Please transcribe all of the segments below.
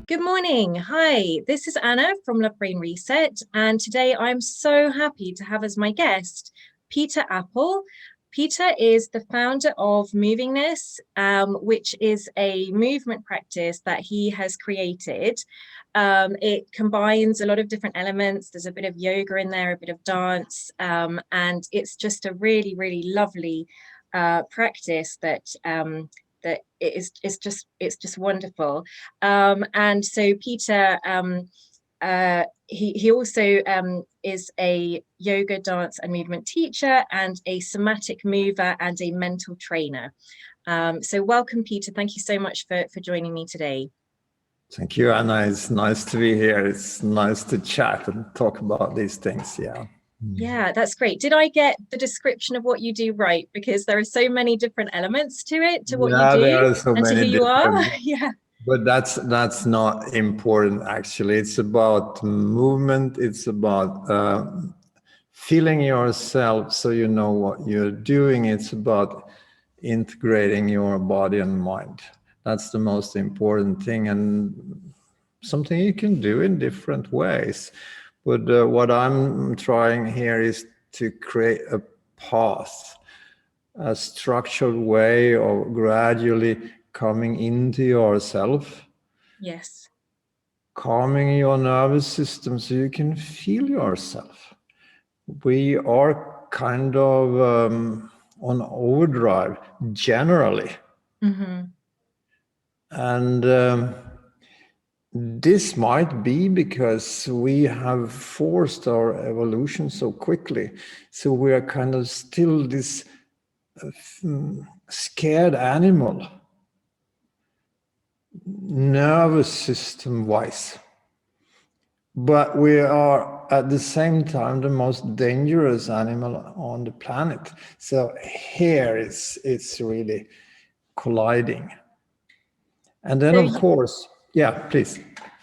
Good morning. Hi, this is Anna from Love Brain Reset, and today I'm so happy to have as my guest Peter Appel. Peter is the founder of Movingness, which is a movement practice that he has created. It combines a lot of different elements. There's a bit of yoga in there, a bit of dance, and it's just a really, really lovely practice that it's just wonderful. And so Peter, he also is a yoga, dance and movement teacher and a somatic mover and a mental trainer. So welcome, Peter. Thank you so much for joining me today. Thank you, Anna. It's nice to be here. It's nice to chat and talk about these things. Yeah, that's great. Did I get the description of what you do right? Because there are so many different elements to it, to what you do, there are so and to who many you are. Yeah. But that's not important, actually. It's about movement. It's about feeling yourself so you know what you're doing. It's about integrating your body and mind. That's the most important thing, and something you can do in different ways. But what I'm trying here is to create a path, a structured way of gradually coming into yourself. Yes. Calming your nervous system so you can feel yourself. We are kind of on overdrive generally. Mm-hmm. And this might be because we have forced our evolution so quickly. So we are kind of still this scared animal, nervous system wise. But we are at the same time the most dangerous animal on the planet. So here it's really colliding. And then, of course, yeah, please.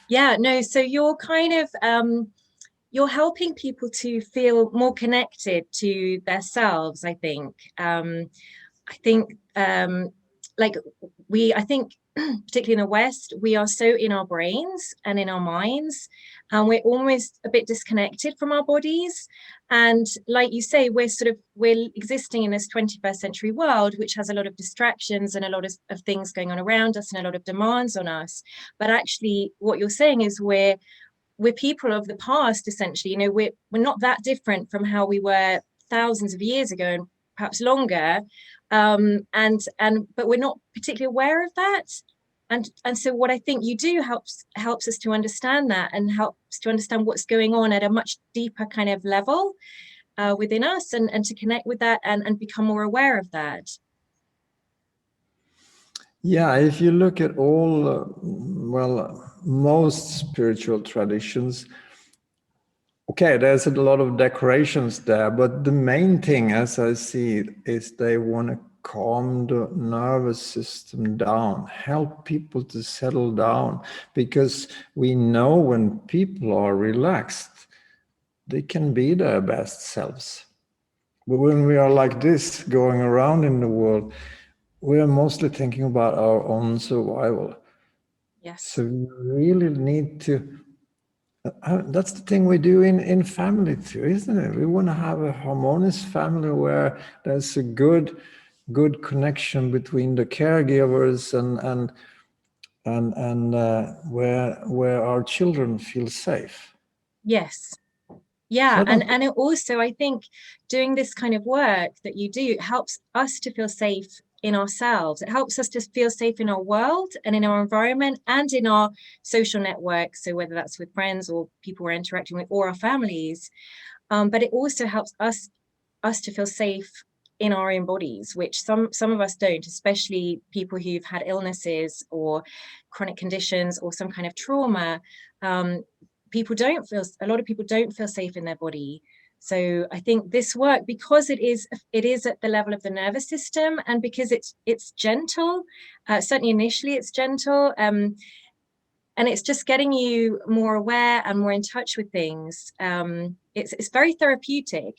Yeah, no, so you're kind of you're helping people to feel more connected to themselves, I think. I think particularly in the West, we are so in our brains and in our minds, and we're almost a bit disconnected from our bodies. And like you say, we're existing in this 21st century world, which has a lot of distractions and a lot of things going on around us and a lot of demands on us. But actually, what you're saying is we're people of the past, essentially. You know, we're not that different from how we were thousands of years ago and perhaps longer. But we're not particularly aware of that. And so what I think you do helps us to understand that, and helps to understand what's going on at a much deeper kind of level within us, and to connect with that and become more aware of that. Yeah, if you look at all, most spiritual traditions, okay, there's a lot of decorations there, but the main thing, as I see it, is they want to calm the nervous system down, help people to settle down, because we know when people are relaxed, they can be their best selves. But when we are like this, going around in the world, we are mostly thinking about our own survival. Yes. So we really need to, that's the thing we do in family too, isn't it? We want to have a harmonious family where there's a good connection between the caregivers and where our children feel safe. Yes. Yeah, and it also, I think, doing this kind of work that you do helps us to feel safe in ourselves. It helps us to feel safe in our world and in our environment and in our social networks. So whether that's with friends or people we're interacting with or our families, but it also helps us to feel safe in our own bodies, which some of us don't, especially people who've had illnesses or chronic conditions or some kind of trauma. A lot of people don't feel safe in their body. So I think this work, because it is at the level of the nervous system, and because it's gentle, certainly initially it's gentle, and it's just getting you more aware and more in touch with things. It's very therapeutic.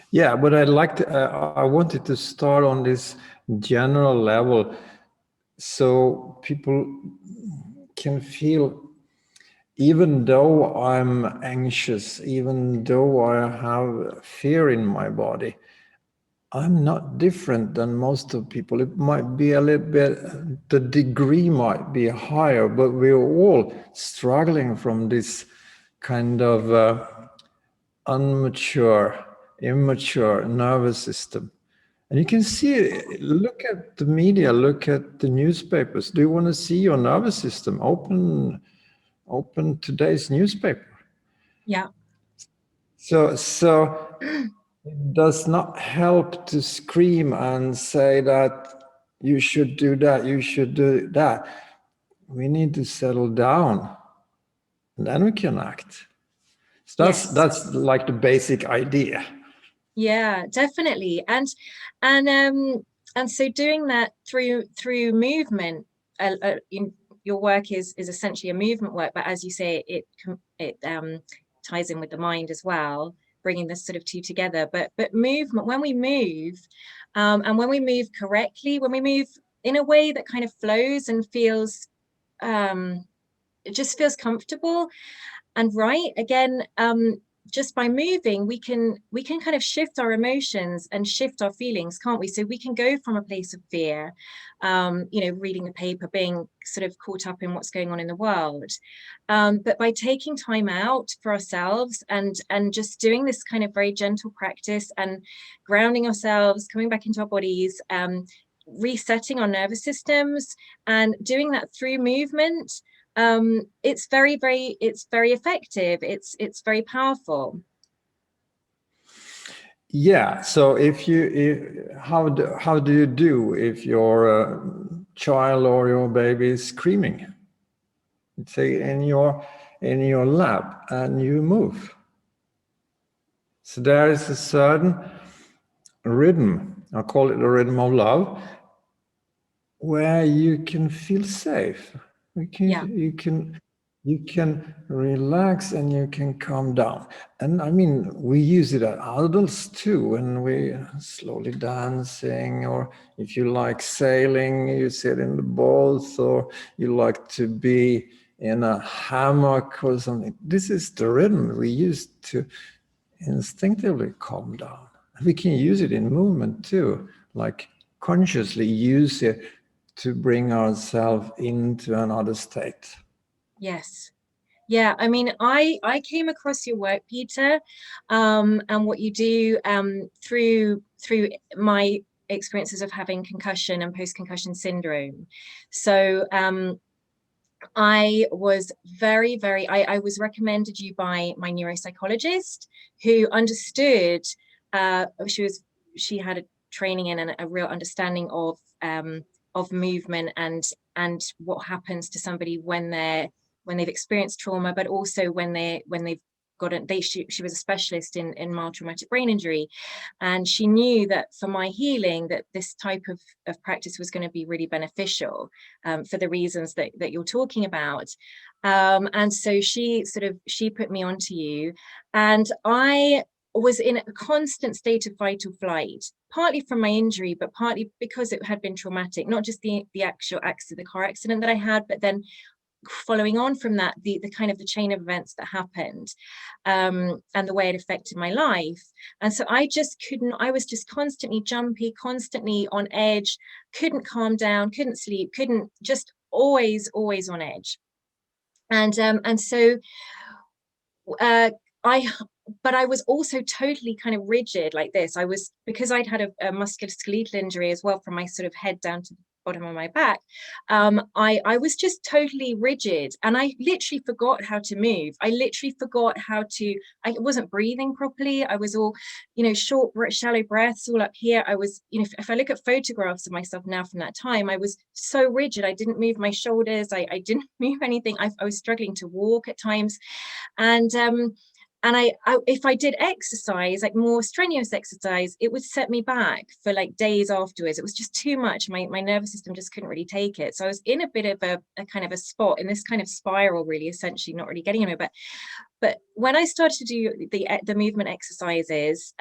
Yeah, but I wanted to start on this general level, so people can feel, even though I'm anxious, even though I have fear in my body, I'm not different than most of people. It might be a little bit, the degree might be higher, but we're all struggling from this kind of immature nervous system. And you can see it. Look at the media, look at the newspapers. Do you want to see your nervous system? Open today's newspaper. Yeah. So it does not help to scream and say that you should do that, you should do that. We need to settle down, and then we can act. So that's like the basic idea. Yeah, definitely. And so doing that through movement, your work is essentially a movement work, but as you say, it ties in with the mind as well, bringing the sort of two together. But movement, when we move, and when we move correctly, when we move in a way that kind of flows and feels, it just feels comfortable and right, again, just by moving, we can kind of shift our emotions and shift our feelings, can't we? So we can go from a place of fear, reading the paper, being sort of caught up in what's going on in the world, but by taking time out for ourselves and just doing this kind of very gentle practice and grounding ourselves, coming back into our bodies, resetting our nervous systems, and doing that through movement, it's very effective. It's very powerful. Yeah. So how do you do if your child or your baby is screaming? Say in your lap, and you move. So there is a certain rhythm. I call it the rhythm of love, where you can feel safe. You can relax and you can calm down. And I mean, we use it as adults too, when we slowly dancing, or if you like sailing, you sit in the boat, or you like to be in a hammock or something. This is the rhythm we use to instinctively calm down. We can use it in movement too, like consciously use it to bring ourselves into another state. Yes. Yeah, I mean, I came across your work, Peter, and what you do, through my experiences of having concussion and post-concussion syndrome. So I was I was recommended you by my neuropsychologist, who understood, she had a training in and a real understanding of movement and what happens to somebody when they've experienced trauma, but also when they've she was a specialist in mild traumatic brain injury, and she knew that for my healing, that this type of practice was going to be really beneficial, for the reasons that you're talking about. And so she put me onto you, and I was in a constant state of fight or flight, partly from my injury, but partly because it had been traumatic, not just the actual accident, the car accident that I had, but then following on from that, the kind of the chain of events that happened, and the way it affected my life. And so I was just constantly jumpy, constantly on edge, couldn't calm down, couldn't sleep, couldn't, just always on edge. And so but I was also totally kind of rigid like this. I was, because I'd had a musculoskeletal injury as well, from my sort of head down to the bottom of my back. I was just totally rigid, and I literally forgot how to move. I literally forgot I wasn't breathing properly. I was all, short, shallow breaths all up here. I was, if I look at photographs of myself now from that time, I was so rigid. I didn't move my shoulders. I didn't move anything. I was struggling to walk at times. And I if I did exercise, like more strenuous exercise, it would set me back for like days afterwards. It was just too much. My nervous system just couldn't really take it. So I was in a bit of a kind of a spot, in this kind of spiral, really, essentially not really getting anywhere. But when I started to do the movement exercises,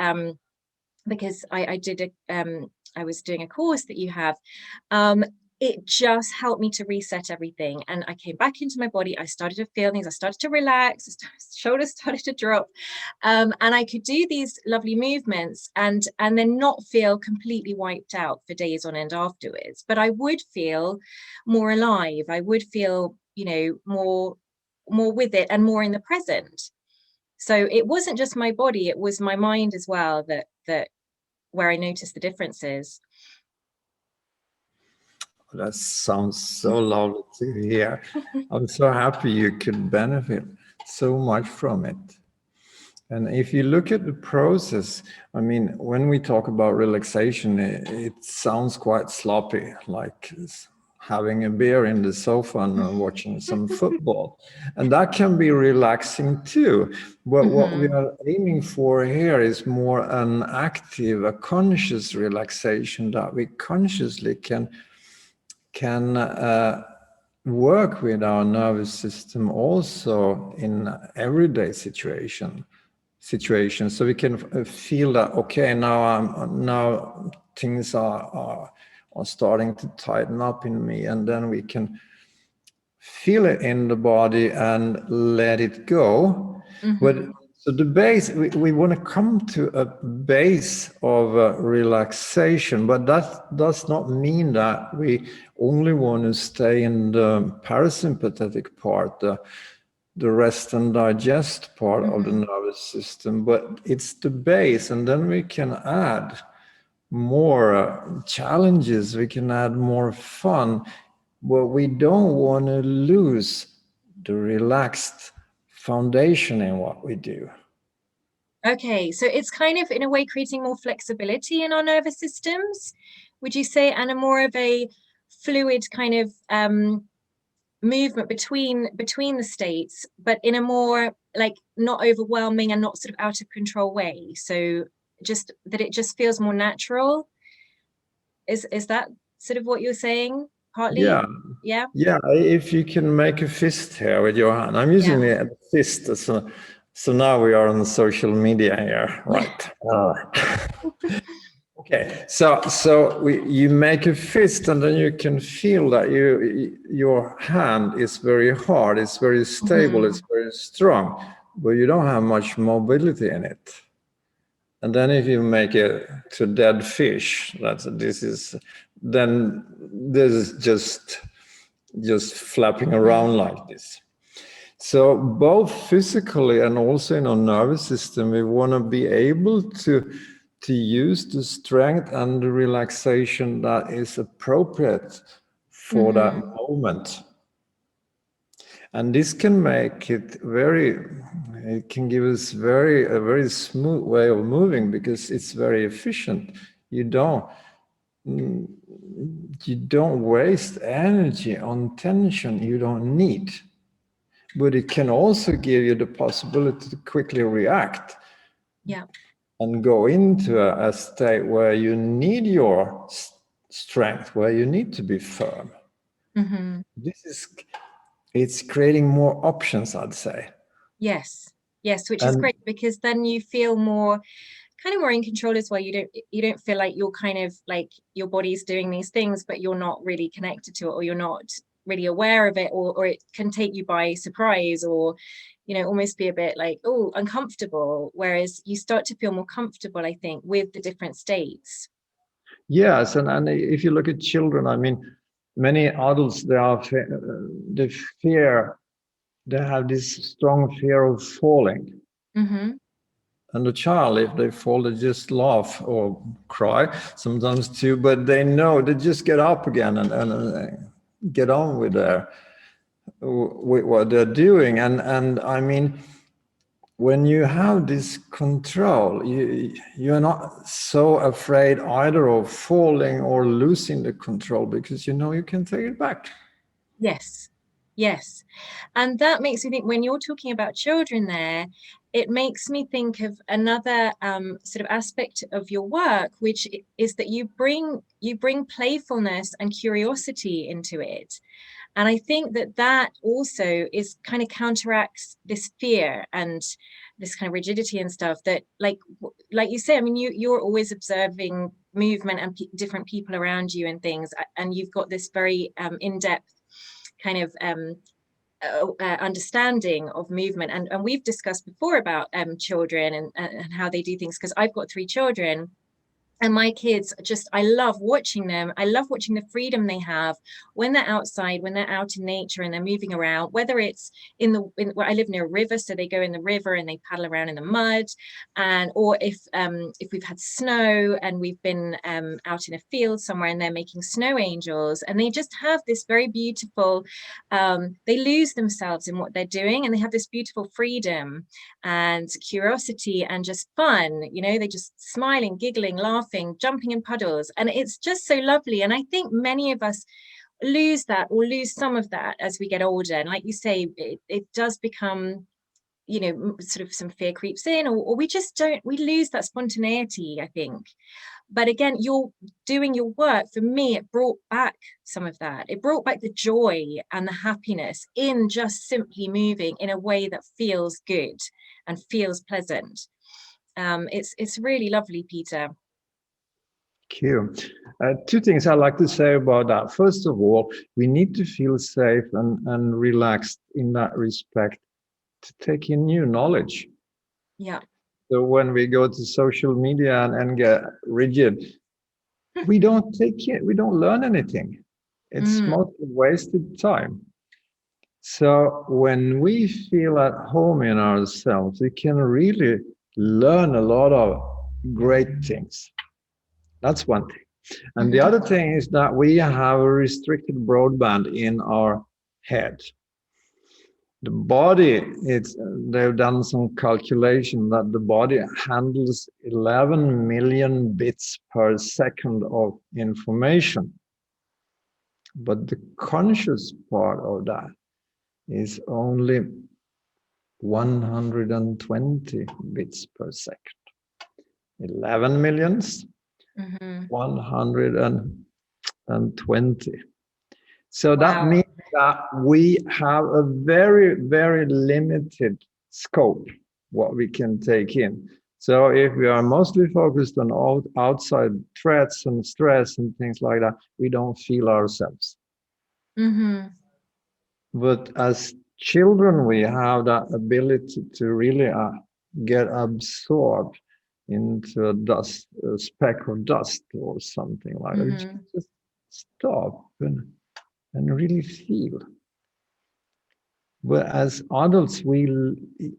because I was doing a course that you have, it just helped me to reset everything. And I came back into my body. I started to feel things. I started to relax. Shoulders started to drop. And I could do these lovely movements and then not feel completely wiped out for days on end afterwards. But I would feel more alive. I would feel, more with it and more in the present. So it wasn't just my body, it was my mind as well that where I noticed the differences. That sounds so lovely to hear. I'm so happy you could benefit so much from it. And if you look at the process, I mean, when we talk about relaxation, it sounds quite sloppy, like having a beer in the sofa and watching some football. And that can be relaxing too. But what we are aiming for here is more an active, a conscious relaxation that we consciously can work with our nervous system also in everyday situations, so we can feel that, okay, now things are starting to tighten up in me, and then we can feel it in the body and let it go. But so the base, we want to come to a base of relaxation, but that does not mean that we only want to stay in the parasympathetic part, the rest and digest part of the nervous system, but it's the base, and then we can add more challenges, we can add more fun, but we don't want to lose the relaxed foundation in what we do. Okay, so it's kind of in a way creating more flexibility in our nervous systems, would you say, and a more of a fluid kind of movement between the states, but in a more like not overwhelming and not sort of out of control way. So just that it just feels more natural. Is that sort of what you're saying? Partly? Yeah, Yeah. yeah. If you can make a fist here with your hand, I'm using Yeah. the fist. So now we are on social media here, right? Okay, so you make a fist, and then you can feel that your hand is very hard, it's very stable, it's very strong, but you don't have much mobility in it. And then if you make it to dead fish, then this is just flapping around like this. So both physically and also in our nervous system, we want to be able to use the strength and the relaxation that is appropriate for that moment. And this can make it it can give us a very smooth way of moving, because it's very efficient. You don't waste energy on tension you don't need. But it can also give you the possibility to quickly react. Yeah. And go into a state where you need your strength, where you need to be firm. It's creating more options, I'd say. Yes, which is great, because then you feel more kind of more in control as well. You don't feel like you're kind of like your body's doing these things, but you're not really connected to it, or you're not really aware of it, or it can take you by surprise, or almost be a bit like, oh, uncomfortable, whereas you start to feel more comfortable, I think, with the different states. Yes, and if you look at children, I mean, many adults, they have this strong fear of falling. And the child, if they fall, they just laugh or cry sometimes too, but they know they just get up again and get on with what they're doing. And I mean, when you have this control, you're not so afraid either of falling or losing the control, because you can take it back. Yes. And that makes me think, when you're talking about children there, it makes me think of another sort of aspect of your work, which is that you bring playfulness and curiosity into it. And I think that also is kind of counteracts this fear and this kind of rigidity and stuff, that like you say, I mean, you're always observing movement and different people around you and things, and you've got this very in-depth kind of understanding of movement, and we've discussed before about children and how they do things, because I've got 3 children. And my kids, just, I love watching them. I love watching the freedom they have when they're outside, when they're out in nature and they're moving around, whether it's where I live near a river, so they go in the river and they paddle around in the mud, or if we've had snow and we've been out in a field somewhere and they're making snow angels, and they just have this very beautiful, they lose themselves in what they're doing, and they have this beautiful freedom and curiosity and just fun, they just smiling, giggling, laughing, jumping in puddles, and it's just so lovely. And I think many of us lose that, or lose some of that as we get older, and like you say, it does become, sort of some fear creeps in, or we lose that spontaneity, I think. But again, you're doing your work, for me, it brought back some of that. It brought back the joy and the happiness in just simply moving in a way that feels good and feels pleasant. It's really lovely, Peter. Thank you. 2 things I'd like to say about that. First of all, we need to feel safe and relaxed in that respect to take in new knowledge. Yeah. So when we go to social media and get rigid, we don't take it, we don't learn anything. It's mostly wasted time. So when we feel at home in ourselves, we can really learn a lot of great things. That's one thing. And the other thing is that we have a restricted broadband in our head. The body, they've done some calculation that the body handles 11 million bits per second of information. But the conscious part of that is only 120 bits per second. 11 millions, 120. So that means that we have a very, very limited scope, what we can take in. So if we are mostly focused on outside threats and stress and things like that, we don't feel ourselves. But as children, we have that ability to really get absorbed into a speck of dust or something like that. Just stop and really feel. But as adults, we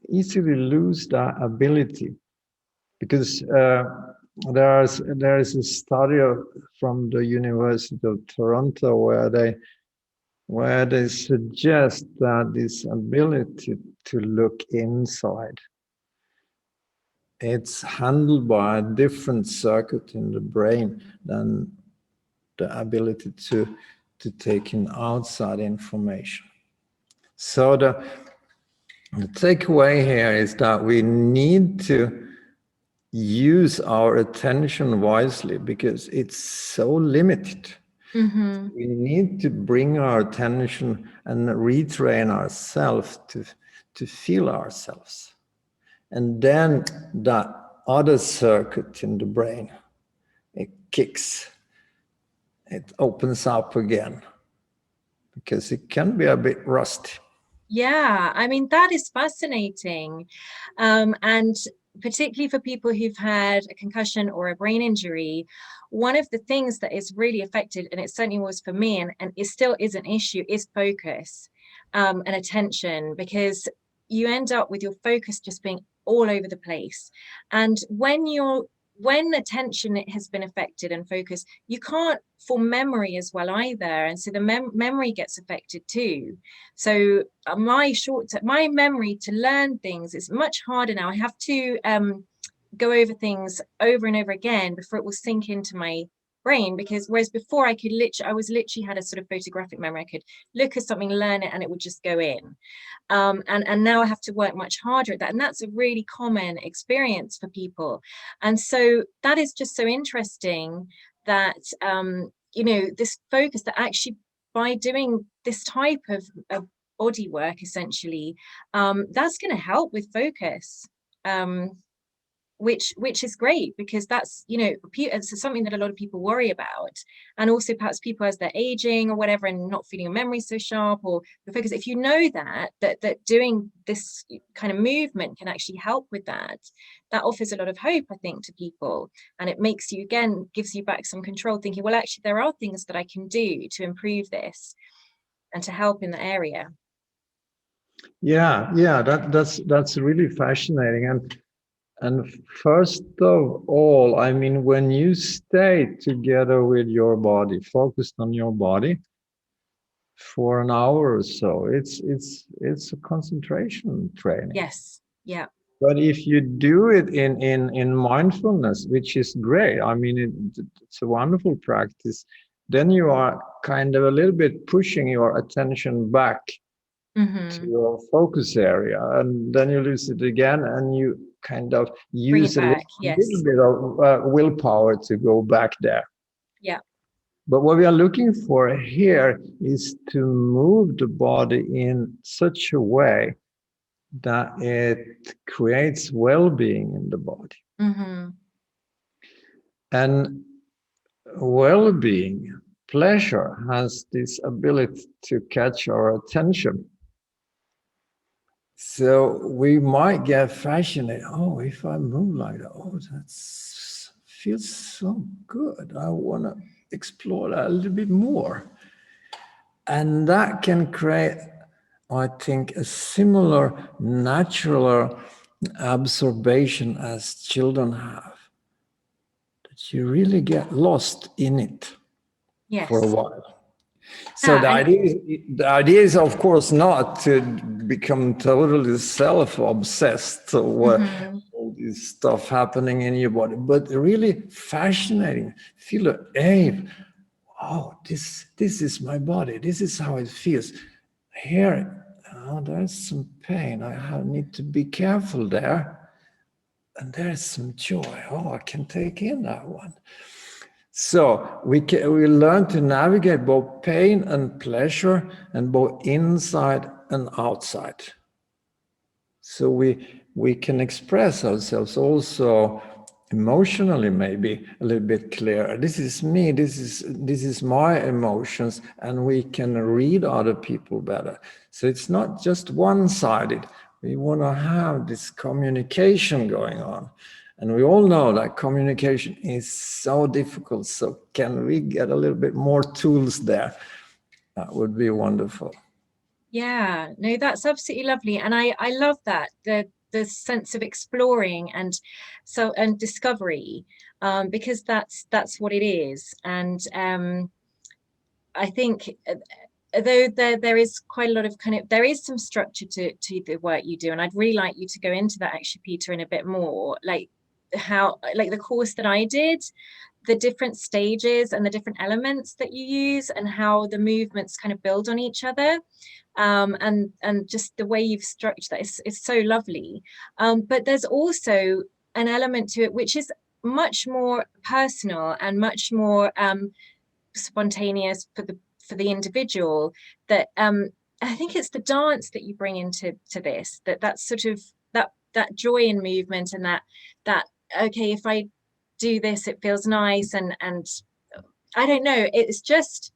easily lose that ability, because there is a study from the University of Toronto where they suggest that this ability to look inside, it's handled by a different circuit in the brain than the ability to take in outside information. So the takeaway here is that we need to use our attention wisely, because it's so limited. We need to bring our attention and retrain ourselves to feel ourselves. And then that other circuit in the brain, it kicks. It opens up again, because it can be a bit rusty. Yeah, I mean, that is fascinating. And particularly for people who've had a concussion or a brain injury, one of the things that is really affected, and it certainly was for me, and it still is an issue, is focus and attention, because you end up with your focus just being all over the place. And when attention has been affected and focus, you can't form memory as well either, and so the memory gets affected too. So my memory to learn things is much harder now. I have to go over things over and over again before it will sink into my brain, because whereas before I was literally had a sort of photographic memory. I could look at something, learn it, and it would just go in. And now I have to work much harder at that, and that's a really common experience for people. And so that is just so interesting that this focus, that actually by doing this type of body work, essentially, that's going to help with focus. which is great, because that's, you know, it's something that a lot of people worry about. And also perhaps people as they're aging or whatever and not feeling your memory so sharp or the focus, if you know that doing this kind of movement can actually help with that, that offers a lot of hope, I think, to people. And it makes you, again, gives you back some control, thinking, well, actually there are things that I can do to improve this and to help in the area. Yeah, that's really fascinating. And first of all, I mean, when you stay together with your body, focused on your body for an hour or so, it's a concentration training. Yes. Yeah. But if you do it in mindfulness, which is great, I mean, it's a wonderful practice, then you are kind of a little bit pushing your attention back to your focus area, and then you lose it again, and you kind of use Bring it back. a little Yes. bit of willpower to go back there. Yeah. But what we are looking for here is to move the body in such a way that it creates well-being in the body. And well-being, pleasure, has this ability to catch our attention. So we might get fascinated. Oh, if I move like that, oh, that feels so good. I want to explore that a little bit more. And that can create, I think, a similar natural absorption as children have. That you really get lost in it for a while. So the idea is, of course, not to become totally self-obsessed or all this stuff happening in your body, but really fascinating. Feel, hey, oh, this is my body. This is how it feels. Here, oh, there's some pain. I need to be careful there. And there's some joy. Oh, I can take in that one. So we learn to navigate both pain and pleasure, and both inside and outside. So we can express ourselves also emotionally, maybe a little bit clearer. This is me. This is my emotions, and we can read other people better. So it's not just one-sided. We want to have this communication going on. And we all know that communication is so difficult. So can we get a little bit more tools there? That would be wonderful. Yeah, no, that's absolutely lovely. And I love that, the sense of exploring and discovery, because that's what it is. And I think though there is quite a lot of there is some structure to the work you do, and I'd really like you to go into that actually, Peter, in a bit more, like how, like the course that I did, the different stages and the different elements that you use, and how the movements kind of build on each other, and just the way you've structured that is so lovely. But there's also an element to it which is much more personal and much more spontaneous for the individual, that I think it's the dance that you bring into this, that's sort of that joy in movement, and that okay, if I do this, it feels nice, and I don't know, it's just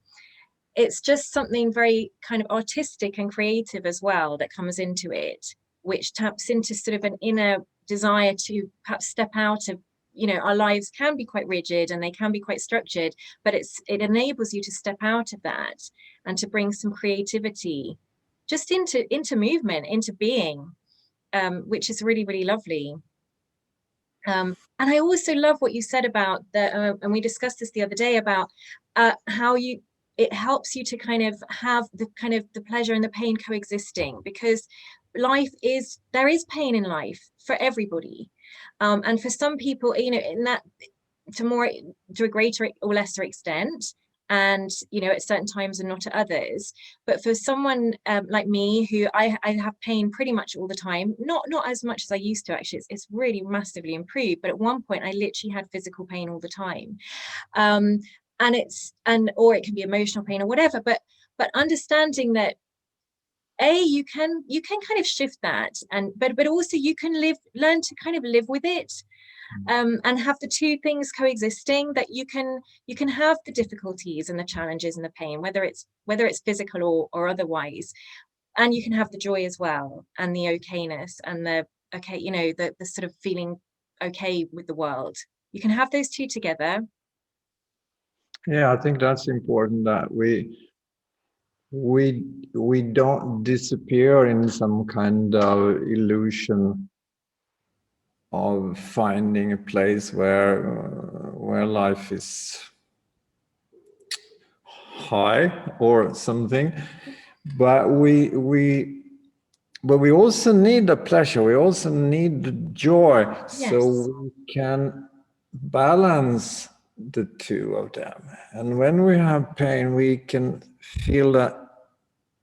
something very kind of artistic and creative as well that comes into it, which taps into sort of an inner desire to perhaps step out of, you know, our lives can be quite rigid and they can be quite structured, but it enables you to step out of that and to bring some creativity just into movement, into being, which is really, really lovely. And I also love what you said about and we discussed this the other day, about how it helps you to kind of have the pleasure and the pain coexisting, because there is pain in life for everybody. And for some people, you know, in that to a greater or lesser extent, and you know, at certain times and not at others. But for someone like me, who I have pain pretty much all the time, not as much as I used to, actually, it's really massively improved, but at one point I literally had physical pain all the time, or it can be emotional pain or whatever, but understanding that you can kind of shift that, and but also you can learn to kind of live with it, and have the two things coexisting, that you can have the difficulties and the challenges and the pain, whether it's physical or otherwise, and you can have the joy as well, and the okayness, and the okay, the sort of feeling okay with the world. You can have those two together. Yeah, I think that's important, that we don't disappear in some kind of illusion of finding a place where life is high or something, but we also need the pleasure, we also need the joy. Yes. So we can balance the two of them. And when we have pain, we can feel that,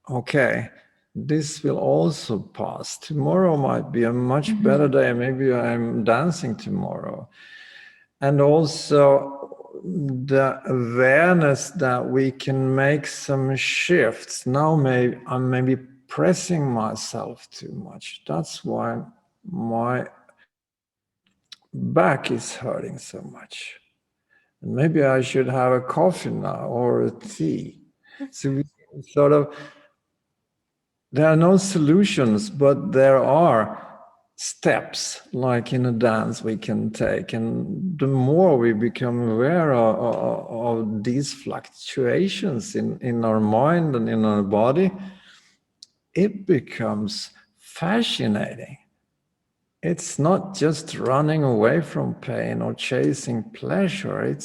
okay, this will also pass. Tomorrow might be a much better day. Maybe I'm dancing tomorrow. And also the awareness that we can make some shifts. Now I'm maybe pressing myself too much. That's why my back is hurting so much. And maybe I should have a coffee now or a tea. So we sort of, there are no solutions, but there are steps, like in a dance, we can take. And the more we become aware of these fluctuations in our mind and in our body, it becomes fascinating. It's not just running away from pain or chasing pleasure.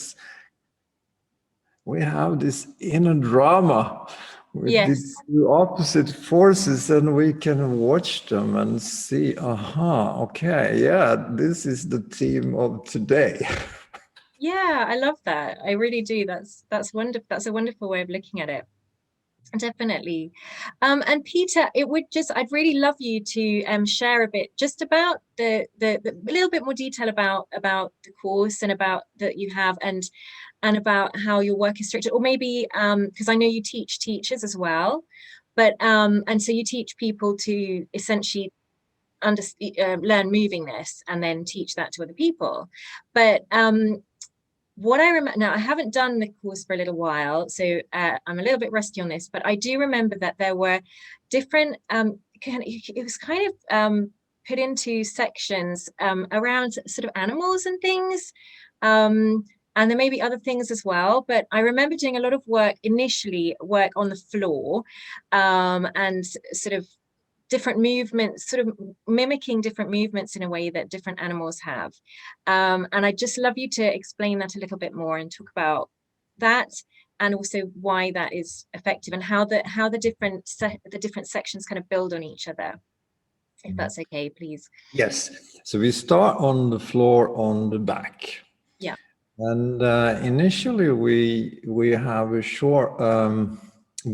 We have this inner drama with these two opposite forces, and we can watch them and see, aha, okay, yeah, this is the theme of today. Yeah, I love that. I really do. That's wonderful. That's a wonderful way of looking at it. Definitely. And Peter, I'd really love you to share a bit just about the a little bit more detail about the course and about that you have, and about how your work is structured, or maybe because I know you teach teachers as well, but and so you teach people to essentially learn movingness and then teach that to other people. But what I remember now, I haven't done the course for a little while, so I'm a little bit rusty on this, but I do remember that there were different, it was kind of put into sections around sort of animals and things. And there may be other things as well, but I remember doing a lot of work on the floor, and sort of different movements, sort of mimicking different movements in a way that different animals have. And I'd just love you to explain that a little bit more and talk about that, and also why that is effective, and how the different sections kind of build on each other. If that's okay, please. Yes. So we start on the floor on the back. Yeah. And initially we have a short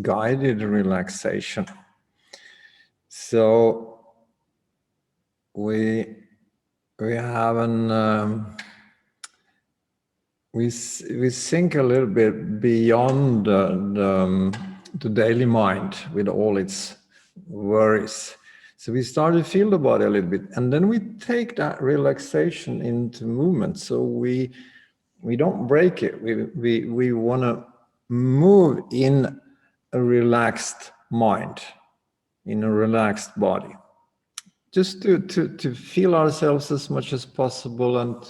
guided relaxation. So we have we think a little bit beyond the daily mind with all its worries. So we start to feel the body a little bit, and then we take that relaxation into movement. So we don't break it. We want to move in a relaxed mind, in a relaxed body, just to feel ourselves as much as possible, and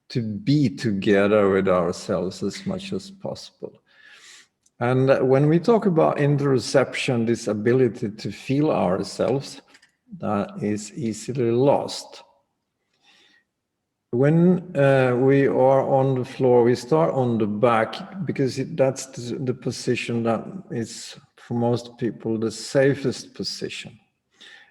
to be together with ourselves as much as possible. And when we talk about interoception, this ability to feel ourselves, that is easily lost. When we are on the floor, we start on the back, because that's the position that is, for most people, the safest position.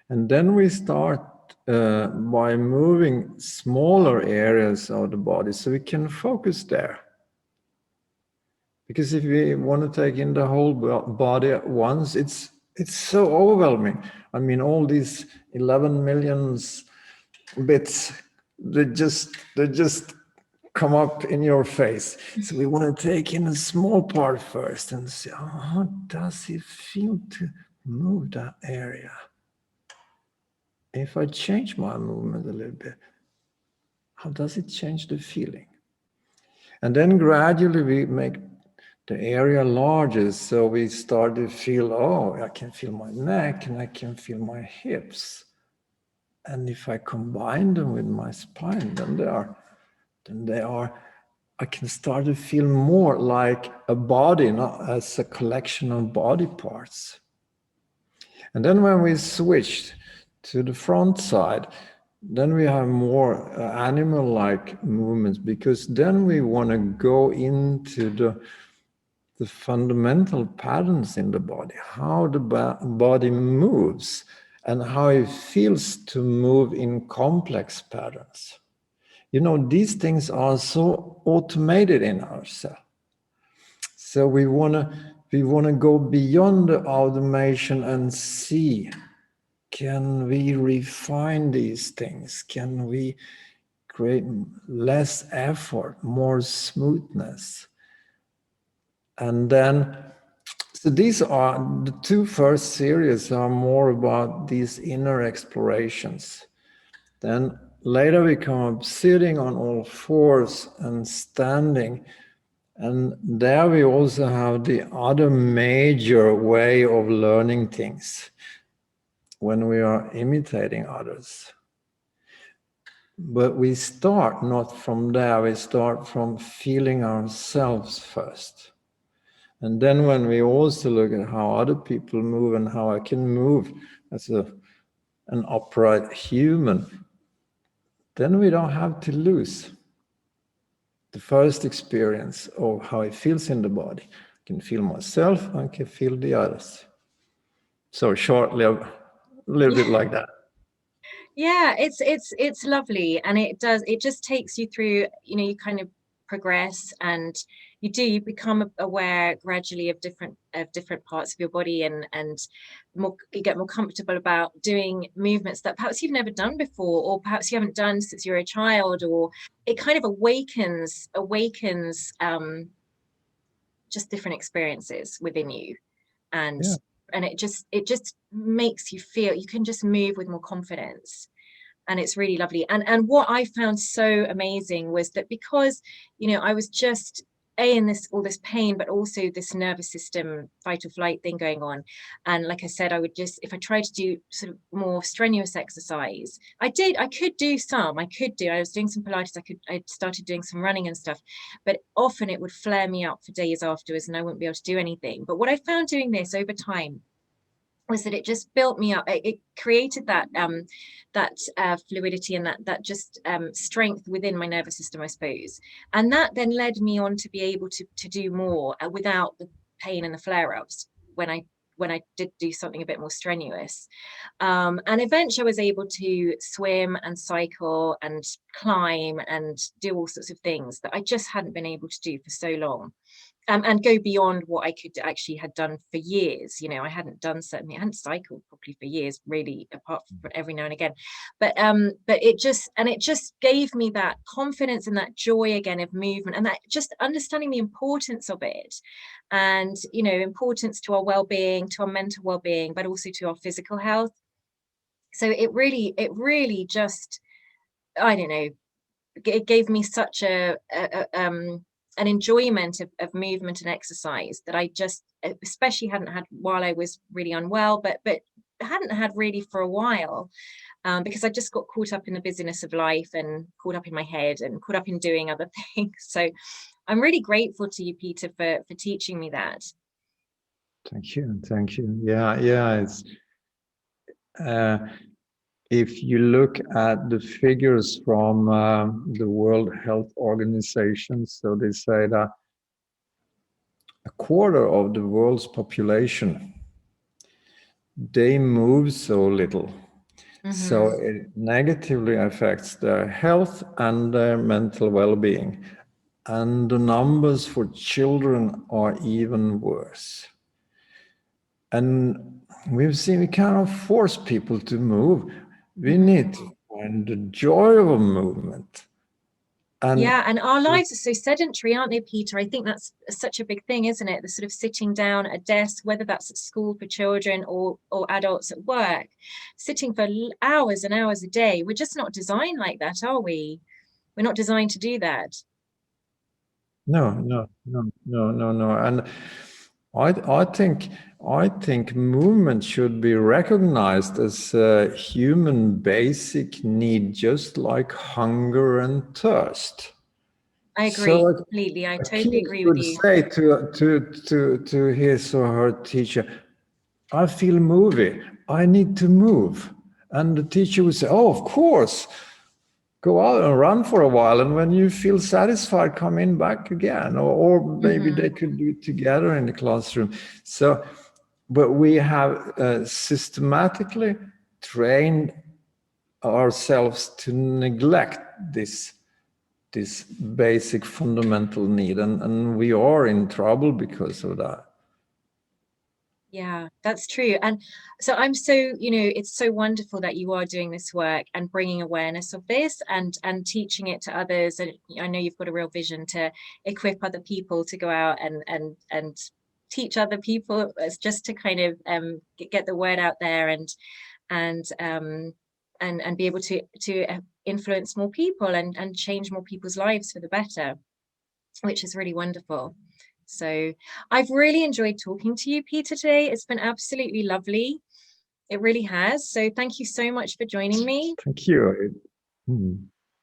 And then we start by moving smaller areas of the body, so we can focus there. Because if we want to take in the whole body at once, it's so overwhelming. I mean, all these 11 million bits, they just come up in your face. So we want to take in a small part first and see, how does it feel to move that area? If I change my movement a little bit, How does it change the feeling? And then gradually we make the area larger. So we start to feel, oh, I can feel my neck and I can feel my hips. And if I combine them with my spine, then they are, I can start to feel more like a body, not as a collection of body parts. And then when we switched to the front side, then we have more animal-like movements, because then we want to go into the fundamental patterns in the body, how the body moves and how it feels to move in complex patterns. You know, these things are so automated in ourselves. So we want to go beyond the automation and see, can we refine these things? Can we create less effort, more smoothness? And then, so these are the two first series are more about these inner explorations. Then later we come up sitting on all fours and standing. And there we also have the other major way of learning things when we are imitating others. But we start not from there, we start from feeling ourselves first. And then when we also look at how other people move and how I can move as an upright human, then we don't have to lose the first experience of how it feels in the body. I can feel myself, I can feel the others. So shortly, a little bit like that. Yeah, it's lovely, and it just takes you through, you kind of progress, and you become aware gradually of different parts of your body, and more, you get more comfortable about doing movements that perhaps you've never done before, or perhaps you haven't done since you're a child, or it kind of awakens just different experiences within you, and Yeah. and it just makes you feel you can just move with more confidence, and it's really lovely. And what I found so amazing was that, because I was just in all this pain, but also this nervous system fight or flight thing going on, and like I said, I would just, if I tried to do sort of more strenuous exercise, I was doing some Pilates, I started doing some running and stuff, but often it would flare me up for days afterwards and I wouldn't be able to do anything. But what I found doing this over time was that it just built me up. It created that fluidity and that just strength within my nervous system, I suppose. And that then led me on to be able to do more without the pain and the flare-ups when I did do something a bit more strenuous. And eventually I was able to swim and cycle and climb and do all sorts of things that I just hadn't been able to do for so long. And go beyond what I could actually had done for years. I hadn't cycled properly for years, really, apart from every now and again. But it just gave me that confidence and that joy again of movement, and that just understanding the importance of it, and importance to our well-being, to our mental well-being, but also to our physical health. So it really just, I don't know, it gave me such an enjoyment of movement and exercise that I just especially hadn't had while I was really unwell, but hadn't had really for a while, because I just got caught up in the busyness of life and caught up in my head and caught up in doing other things. So I'm really grateful to you, Peter, for teaching me that. Thank you. Yeah. It's if you look at the figures from the World Health Organization, so they say that a quarter of the world's population, they move so little. So it negatively affects their health and their mental well-being. And the numbers for children are even worse. And we've seen we cannot force people to move. We need to find the joy of a movement. And our lives are so sedentary, aren't they, Peter? I think that's such a big thing, isn't it? The sort of sitting down at a desk, whether that's at school for children or adults at work, sitting for hours and hours a day. We're just not designed like that, are we? We're not designed to do that. No. And I think movement should be recognized as a human basic need, just like hunger and thirst. I agree So completely. I a totally kid agree with would you. say to his or her teacher, I feel moody, I need to move. And the teacher would say, oh, of course, go out and run for a while. And when you feel satisfied, come in back again. Or maybe they could do it together in the classroom. So, but we have systematically trained ourselves to neglect this basic fundamental need, and we are in trouble because of that. Yeah, that's true. And so I'm so, it's so wonderful that you are doing this work and bringing awareness of this and teaching it to others. And I know you've got a real vision to equip other people to go out and teach other people, as just to kind of get the word out there and be able to influence more people and change more people's lives for the better, which is really wonderful. So I've really enjoyed talking to you, Peter, today. It's been absolutely lovely. It really has. So thank you so much for joining me. Thank you.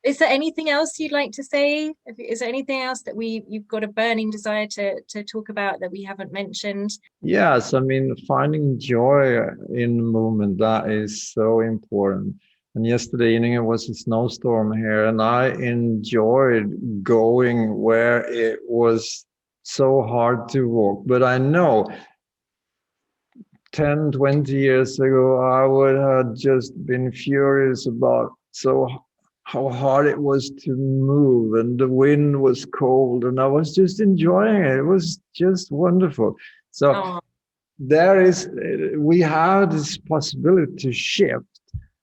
Is there anything else you'd like to say? Is there anything else that you've got a burning desire to talk about that we haven't mentioned? Yes, I mean, finding joy in movement, that is so important. And yesterday evening it was a snowstorm here, and I enjoyed going where it was so hard to walk. But I know 10, 20 years ago, I would have just been furious about how hard it was to move, and the wind was cold, and I was just enjoying it. It was just wonderful. So we have this possibility to shift.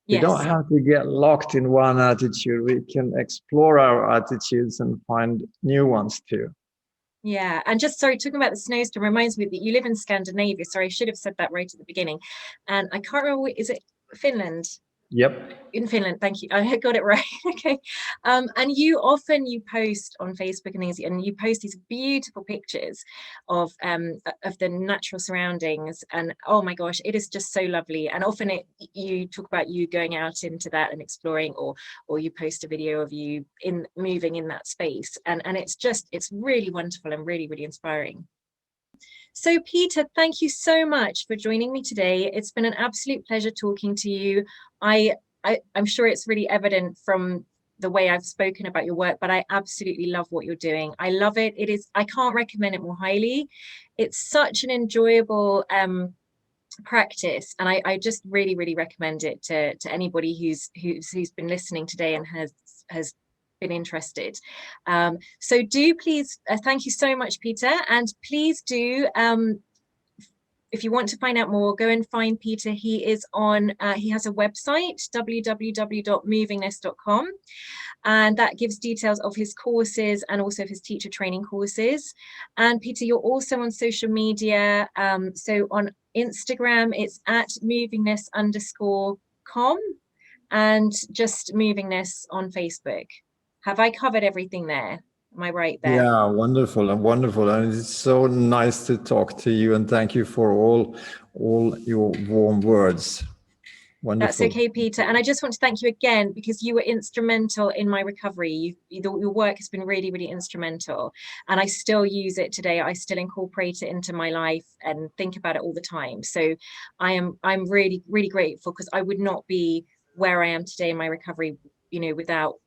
We don't Yes. have to get locked in one attitude. We can explore our attitudes and find new ones too. Yeah, and just sorry, talking about the snowstorm reminds me that you live in Scandinavia. Sorry, I should have said that right at the beginning. And I can't remember, is it Finland? Yep. In Finland, thank you. I got it right. Okay. And you post on Facebook and things, and you post these beautiful pictures of the natural surroundings. And oh my gosh, it is just so lovely. And often you talk about you going out into that and exploring, or you post a video of you moving in that space. And it's really wonderful and really, really inspiring. So Peter, thank you so much for joining me today. It's been an absolute pleasure talking to you. I'm sure it's really evident from the way I've spoken about your work, but I absolutely love what you're doing. I love it. I can't recommend it more highly. It's such an enjoyable practice, and I just really, really recommend it to anybody who's been listening today and has been interested. So do please, thank you so much, Peter, and please do, if you want to find out more, go and find Peter. He is on, he has a website, www.movingness.com, and that gives details of his courses and also of his teacher training courses. And Peter, you're also on social media. So on Instagram, it's at movingness_com, and just Movingness on Facebook. Have I covered everything there? Am I right there? Yeah, wonderful. And it's so nice to talk to you, and thank you for all your warm words. Wonderful. That's okay, Peter. And I just want to thank you again, because you were instrumental in my recovery. Your work has been really, really instrumental. And I still use it today. I still incorporate it into my life and think about it all the time. So I'm really, really grateful, because I would not be where I am today in my recovery, without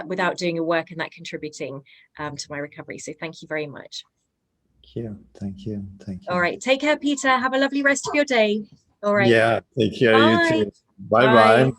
without doing your work and that contributing to my recovery. So thank you very much. Thank you. All right, take care, Peter. Have a lovely rest of your day. All right. Yeah, take care. Bye. You too. Bye.